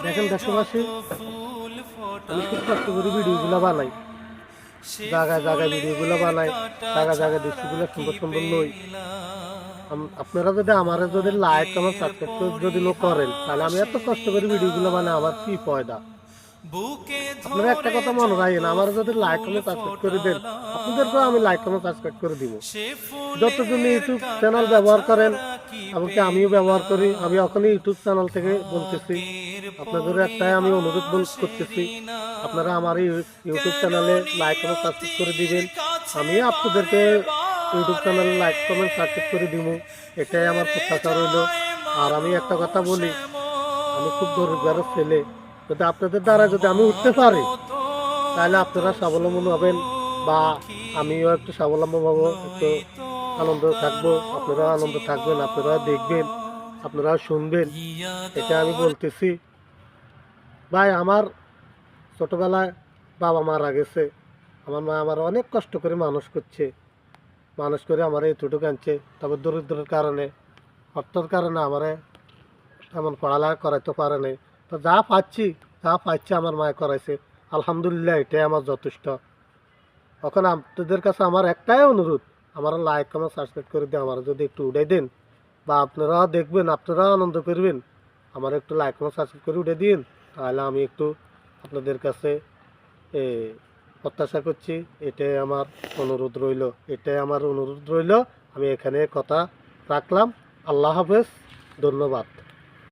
দেখেন দেশবাসী, আমি খুব কষ্ট করে ভিডিওগুলো বানাই, জায়গায় জায়গায় ভিডিওগুলো বানাই, জায়গায় জায়গায় দৃশ্যগুলো সুন্দর সুন্দর লই। আপনারা যদি আমার যদি লাইক কমেন্ট সাবস্ক্রাইব যদি নো করেন, তাহলে আমি এত কষ্ট করে ভিডিওগুলো বানাই, আমার কি ফায়দা? আপনারা একটা কথা মনে রাখেন, আমার যদি লাইক কমেন্ট সাবস্ক্রাইব করে দেন, আপনাদেরকেও আমি লাইক কমেন্ট সাবস্ক্রাইব করে দিব। যতজন ইউটিউব চ্যানেল ব্যবহার করেন, এমনকি আমিও ব্যবহার করি, আমি এখনই ইউটিউব চ্যানেল থেকে বলতেছি, আপনাদের একটাই আমি অনুরোধ করতেছি, আপনারা আমার ইউটিউব চ্যানেলে লাইক কমেন্ট সাবস্ক্রাইব করে দিবেন। আমি আপনাদেরকে ইউটিউব চ্যানেলে লাইক কমেন্ট সাবস্ক্রাইব করে দিব, এটাই আমার প্রত্যাশা রইল। আর আমি একটা কথা বলি, আমি খুব দরিদ্র ছেলে, যদি আপনাদের দ্বারা যদি আমি উঠতে পারি, তাহলে আপনারা স্বাবলম্বী হবেন, বা আমিও একটু স্বাবলম্বী হবো, একটু আনন্দ থাকবো, আপনারা আনন্দ থাকবেন, আপনারা দেখবেন, আপনারা শুনবেন, এটা আমি বলতেছি। ভাই, আমার ছোটবেলায় বাবা মারা গেছে, আমার মা আমার অনেক কষ্ট করে মানুষ করছে, মানুষ করে আমার এতটুকু আনছে। তবে দরিদ্রের কারণে, অর্থের কারণে আমারে তেমন পড়ালেখা করাইতে পারে নাই। তো যা পাচ্ছি আমার মায়ে করাইছে, আলহামদুলিল্লাহ, এটাই আমার যথেষ্ট। এখন আপনাদের কাছে আমার একটাই অনুরোধ, আমার লাইক কমেন্ট সাবস্ক্রাইব করে দিয়ে আমার যদি একটু উঠাই দেন, বা আপনারাও দেখবেন, আপনারাও আনন্দ করবেন, আমার একটু লাইক কমেন্ট সাবস্ক্রাইব করে উঠে দিন, তাহলে আমি একটু আপনাদের কাছে এ, প্রত্যাশা করছি। এটাই আমার অনুরোধ রইল। আমি এখানে কথা রাখলাম। আল্লাহ হাফেজ, ধন্যবাদ।